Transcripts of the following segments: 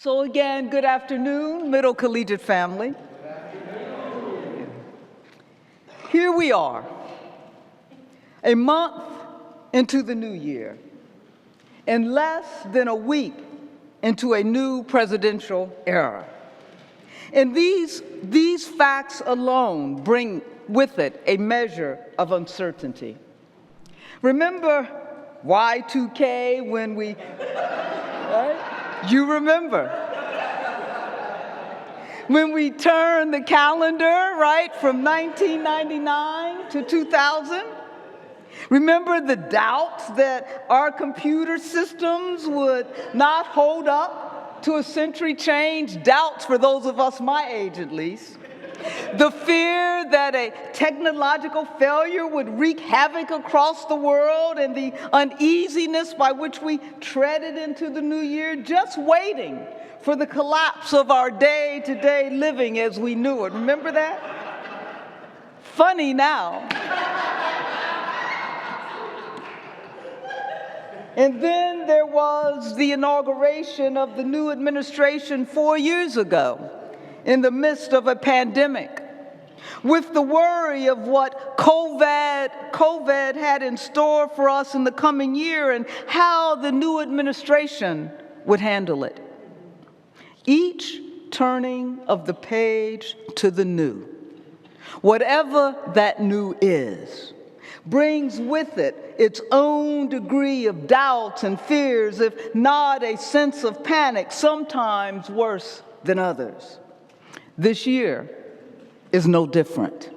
So again, good afternoon, Middle Collegiate family. Here we are, a month into the new year, and less than a week into a new presidential era. And these facts alone bring with it a measure of uncertainty. Remember Y2K when we, right? You remember. When we turned the calendar, right, from 1999 to 2000, remember the doubts that our computer systems would not hold up to a century change, doubts for those of us my age at least. The fear that a technological failure would wreak havoc across the world, and the uneasiness by which we treaded into the new year, just waiting for the collapse of our day-to-day living as we knew it. Remember that? Funny now. And then there was the inauguration of the new administration 4 years ago in the midst of a pandemic, with the worry of what COVID had in store for us in the coming year and how the new administration would handle it. Each turning of the page to the new, whatever that new is, brings with it its own degree of doubts and fears, if not a sense of panic, sometimes worse than others. This year is no different.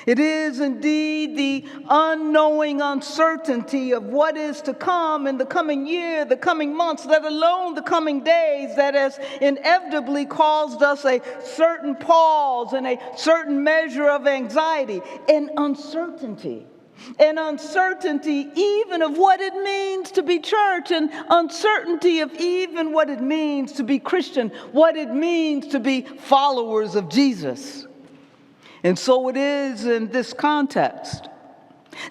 It is indeed the unknowing uncertainty of what is to come in the coming year, the coming months, let alone the coming days, that has inevitably caused us a certain pause and a certain measure of anxiety and uncertainty. And uncertainty even of what it means to be church, and uncertainty of even what it means to be Christian, what it means to be followers of Jesus. And so it is in this context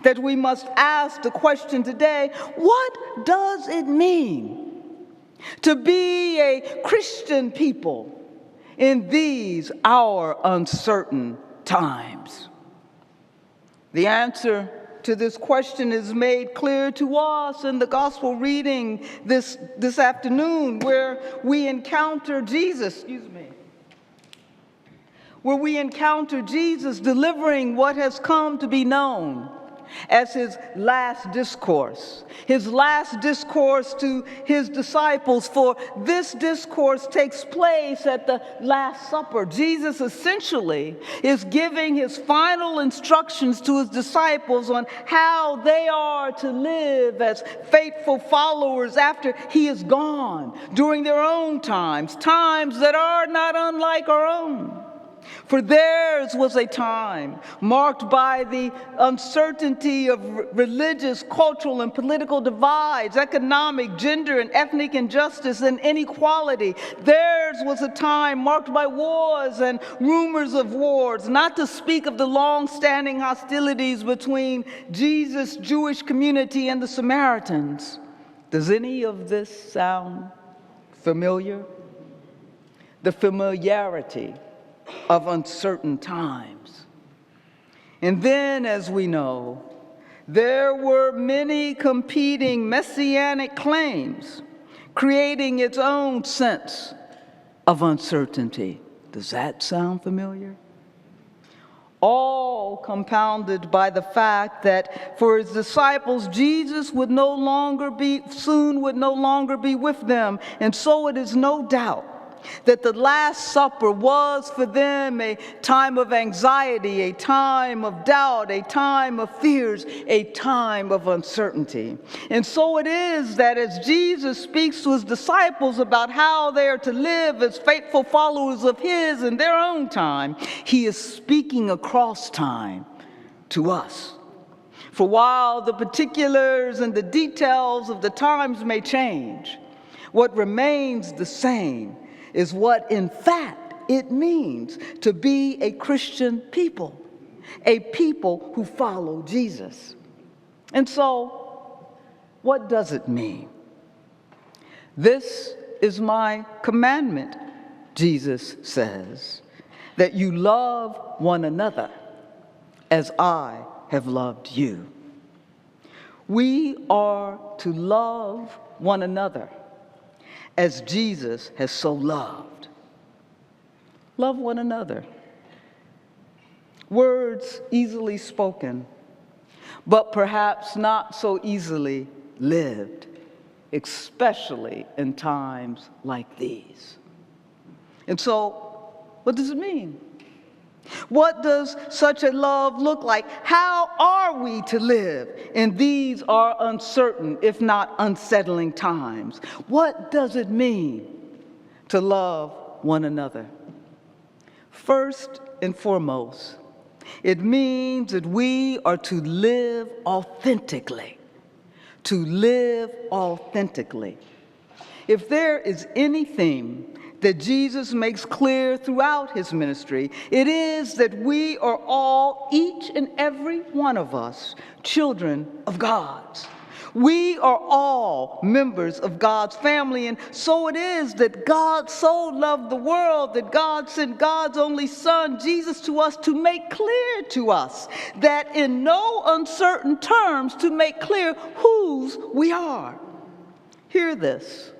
that we must ask the question today, what does it mean to be a Christian people in these our uncertain times? The answer to this question is made clear to us in the gospel reading this afternoon, where we encounter Jesus, where we encounter Jesus delivering what has come to be known as his last discourse to his disciples. For this discourse takes place at the Last Supper. Jesus essentially is giving his final instructions to his disciples on how they are to live as faithful followers after he is gone, during their own times that are not unlike our own. For theirs was a time marked by the uncertainty of religious, cultural, and political divides, economic, gender, and ethnic injustice and inequality. Theirs was a time marked by wars and rumors of wars, not to speak of the long-standing hostilities between Jesus' Jewish community and the Samaritans. Does any of this sound familiar? The familiarity of uncertain times. And then, as we know, there were many competing messianic claims, creating its own sense of uncertainty. Does that sound familiar? All compounded by the fact that for his disciples, Jesus soon would no longer be with them. And so it is no doubt that the Last Supper was for them a time of anxiety, a time of doubt, a time of fears, a time of uncertainty. And so it is that as Jesus speaks to his disciples about how they are to live as faithful followers of his in their own time, he is speaking across time to us. For while the particulars and the details of the times may change, what remains the same is what, in fact, it means to be a Christian people, a people who follow Jesus. And so, what does it mean? This is my commandment," Jesus says, "that you love one another as I have loved you." We are to love one another as Jesus has so loved. Love one another. Words easily spoken, but perhaps not so easily lived, especially in times like these. And so, what does it mean? What does such a love look like? How are we to live in these are uncertain, if not unsettling times? What does it mean to love one another? First and foremost, it means that we are to live authentically. To live authentically. If there is anything that Jesus makes clear throughout his ministry, it is that we are all, each and every one of us, children of God. We are all members of God's family, and so it is that God so loved the world that God sent God's only Son, Jesus, to us to make clear to us that in no uncertain terms to make clear whose we are. Hear this.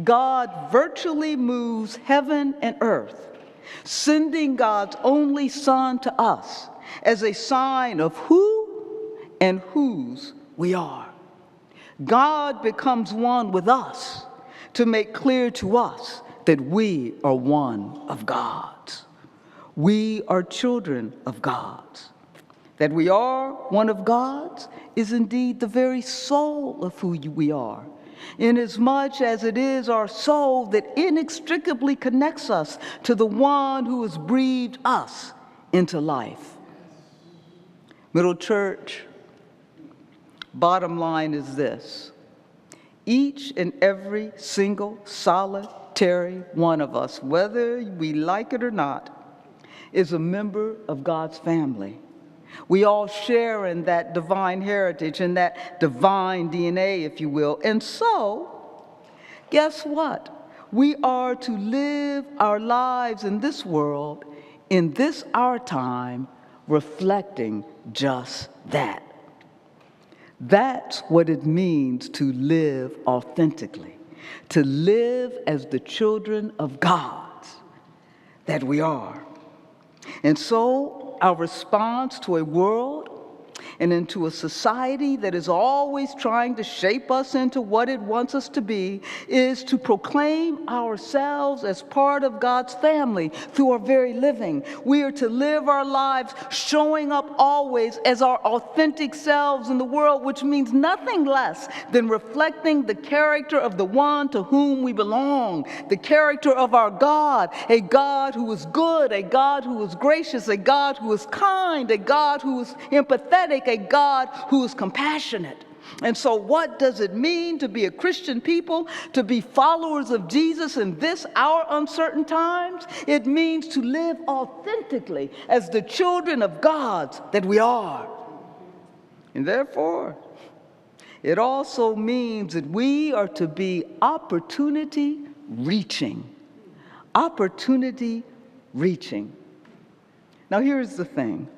God virtually moves heaven and earth, sending God's only Son to us as a sign of who and whose we are. God becomes one with us to make clear to us that we are one of God's. We are children of God's. That we are one of God's is indeed the very soul of who we are, inasmuch as it is our soul that inextricably connects us to the one who has breathed us into life. Middle Church, bottom line is this. Each and every single solitary one of us, whether we like it or not, is a member of God's family. We all share in that divine heritage and that divine DNA, if you will. And so, guess what? We are to live our lives in this world, in this our time, reflecting just that. That's what it means to live authentically, to live as the children of God that we are. And so our response to a world and into a society that is always trying to shape us into what it wants us to be is to proclaim ourselves as part of God's family through our very living. We are to live our lives showing up always as our authentic selves in the world, which means nothing less than reflecting the character of the one to whom we belong, the character of our God, a God who is good, a God who is gracious, a God who is kind, a God who is empathetic, a God who is compassionate. And so what does it mean to be a Christian people, to be followers of Jesus in this, our uncertain times? It means to live authentically as the children of God that we are. And therefore, it also means that we are to be opportunity reaching. Opportunity reaching. Now here's the thing.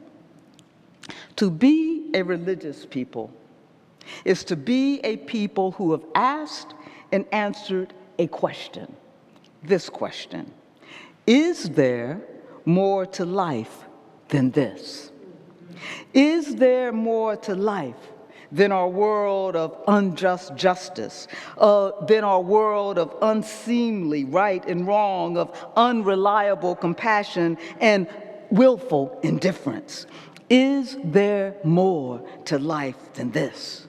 To be a religious people is to be a people who have asked and answered a question. This question: is there more to life than this? Is there more to life than our world of unjust justice, than our world of unseemly right and wrong, of unreliable compassion and willful indifference? Is there more to life than this?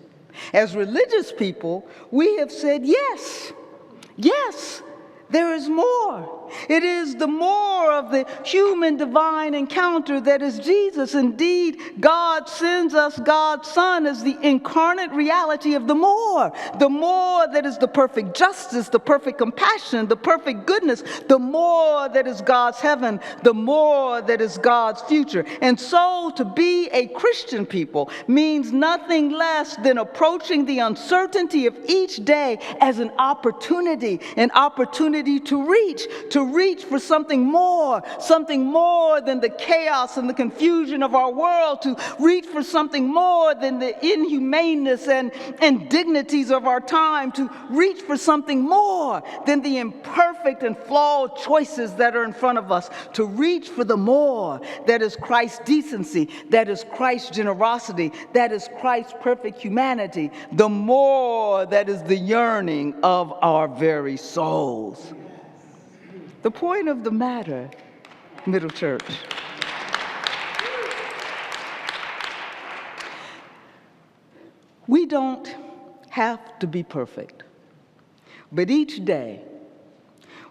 As religious people, we have said yes, yes, there is more. It is the more of the human-divine encounter that is Jesus. Indeed, God sends us God's Son as the incarnate reality of the more that is the perfect justice, the perfect compassion, the perfect goodness, the more that is God's heaven, the more that is God's future. And so to be a Christian people means nothing less than approaching the uncertainty of each day as an opportunity to reach for something more than the chaos and the confusion of our world, to reach for something more than the inhumaneness and indignities of our time, to reach for something more than the imperfect and flawed choices that are in front of us, to reach for the more that is Christ's decency, that is Christ's generosity, that is Christ's perfect humanity, the more that is the yearning of our very souls. The point of the matter, Middle Church, we don't have to be perfect, but each day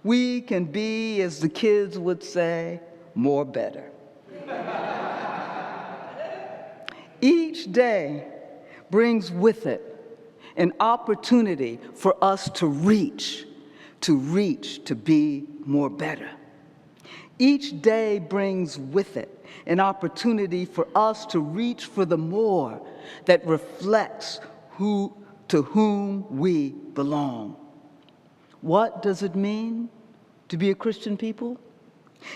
we can be, as the kids would say, more better. Each day brings with it an opportunity for us to reach, to be more better. Each day brings with it an opportunity for us to reach for the more that reflects to whom we belong. What does it mean to be a Christian people?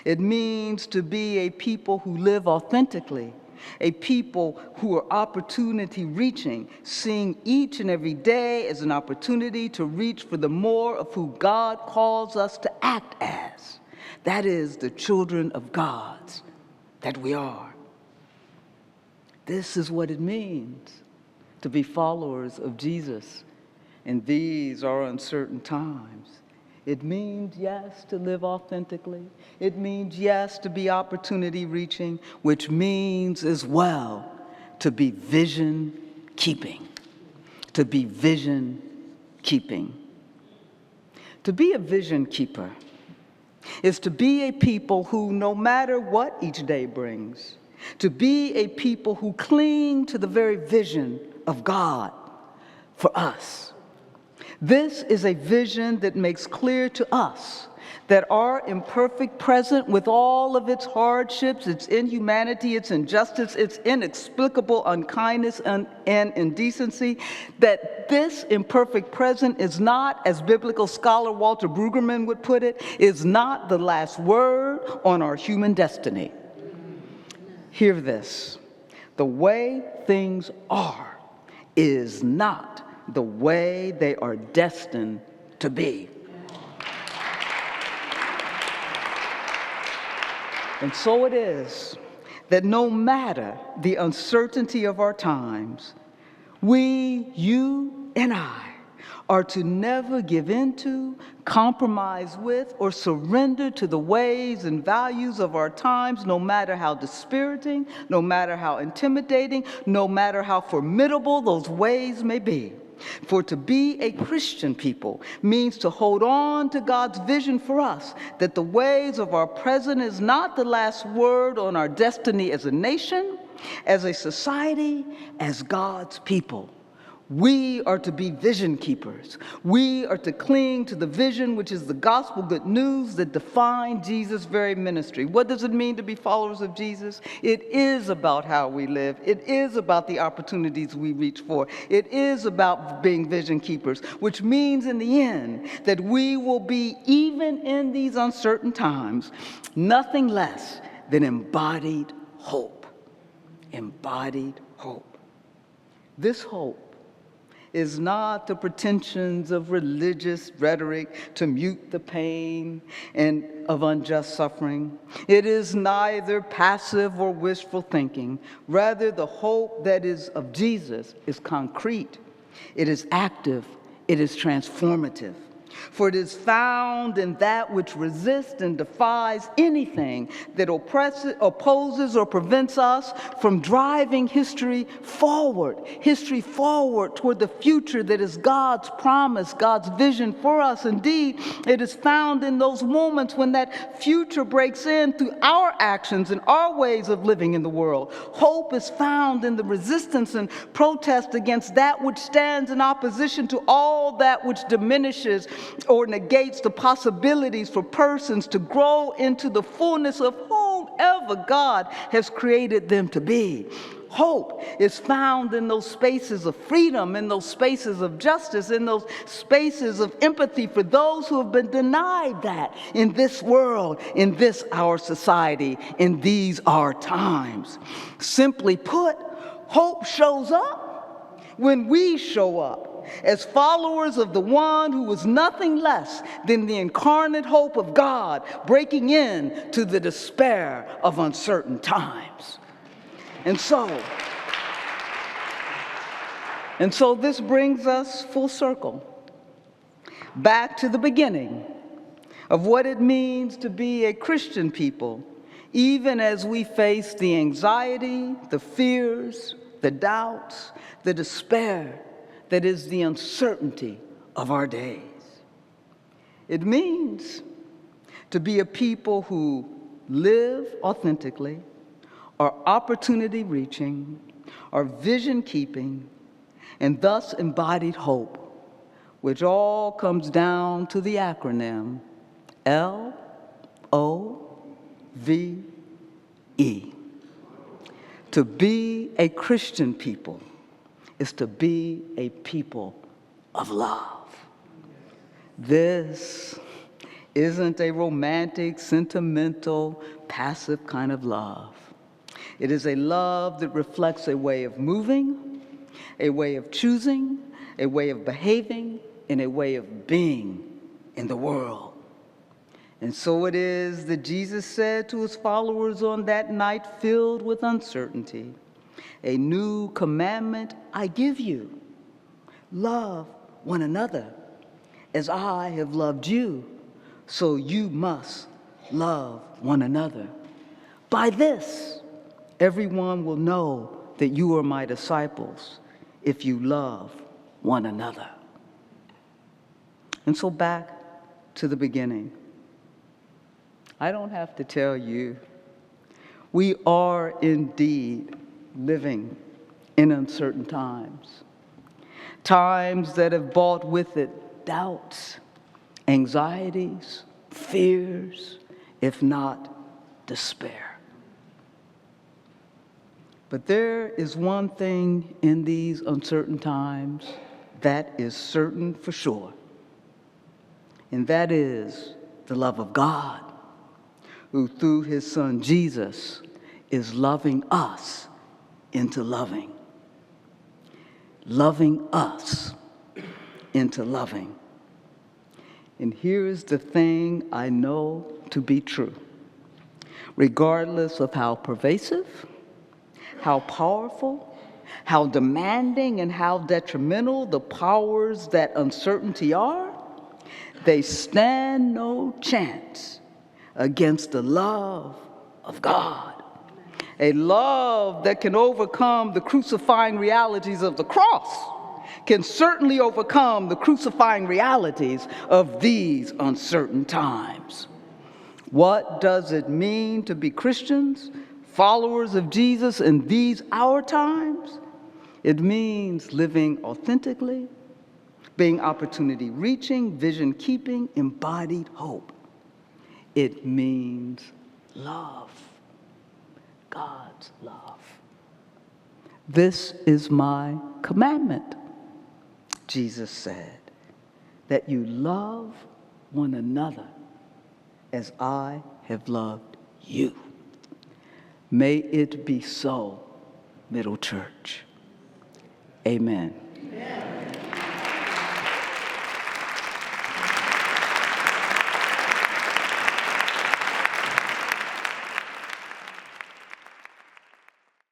It means to be a people who live authentically, a people who are opportunity reaching, seeing each and every day as an opportunity to reach for the more of who God calls us to act as. That is the children of God that we are. This is what it means to be followers of Jesus. And these are uncertain times. It means, yes, to live authentically. It means, yes, to be opportunity reaching, which means as well to be vision keeping. To be vision keeping. To be a vision keeper is to be a people who, no matter what each day brings, to be a people who cling to the very vision of God for us. This is a vision that makes clear to us that our imperfect present, with all of its hardships, its inhumanity, its injustice, its inexplicable unkindness and indecency, that this imperfect present is not, as biblical scholar Walter Brueggemann would put it, is not the last word on our human destiny. Hear this. The way things are is not the way they are destined to be. And so it is that no matter the uncertainty of our times, we, you and I, are to never give in to, compromise with, or surrender to the ways and values of our times, no matter how dispiriting, no matter how intimidating, no matter how formidable those ways may be. For to be a Christian people means to hold on to God's vision for us, that the ways of our present is not the last word on our destiny as a nation, as a society, as God's people. We are to be vision keepers. We are to cling to the vision, which is the gospel good news that defined Jesus' very ministry. What does it mean to be followers of Jesus? It is about how we live. It is about the opportunities we reach for. It is about being vision keepers, which means in the end that we will be, even in these uncertain times, nothing less than embodied hope. Embodied hope. This hope is not the pretensions of religious rhetoric to mute the pain and of unjust suffering. It is neither passive or wishful thinking. Rather, the hope that is of Jesus is concrete. It is active. It is transformative. For it is found in that which resists and defies anything that oppresses, opposes, or prevents us from driving history forward toward the future that is God's promise, God's vision for us. Indeed, it is found in those moments when that future breaks in through our actions and our ways of living in the world. Hope is found in the resistance and protest against that which stands in opposition to all that which diminishes or negates the possibilities for persons to grow into the fullness of whomever God has created them to be. Hope is found in those spaces of freedom, in those spaces of justice, in those spaces of empathy for those who have been denied that in this world, in this our society, in these our times. Simply put, hope shows up when we show up as followers of the one who was nothing less than the incarnate hope of God, breaking in to the despair of uncertain times. And so this brings us full circle back to the beginning of what it means to be a Christian people, even as we face the anxiety, the fears, the doubts, the despair that is the uncertainty of our days. It means to be a people who live authentically, are opportunity-reaching, are vision-keeping, and thus embodied hope, which all comes down to the acronym LOVE. To be a Christian people is to be a people of love. This isn't a romantic, sentimental, passive kind of love. It is a love that reflects a way of moving, a way of choosing, a way of behaving, and a way of being in the world. And so it is that Jesus said to his followers on that night filled with uncertainty, "A new commandment I give you. Love one another. As I have loved you, so you must love one another. By this, everyone will know that you are my disciples if you love one another." And so back to the beginning. I don't have to tell you, we are indeed living in uncertain times. Times that have brought with it doubts, anxieties, fears, if not despair. But there is one thing in these uncertain times that is certain for sure, and that is the love of God, who through his son Jesus is loving us into loving us into loving. And here's the thing I know to be true. Regardless of how pervasive, how powerful, how demanding, and how detrimental the powers that uncertainty are, they stand no chance against the love of God. A love that can overcome the crucifying realities of the cross can certainly overcome the crucifying realities of these uncertain times. What does it mean to be Christians, followers of Jesus in these our times? It means living authentically, being opportunity-reaching, vision-keeping, embodied hope. It means love, God's love. "This is my commandment," Jesus said, "that you love one another as I have loved you." May it be so, Middle Church. Amen. Amen.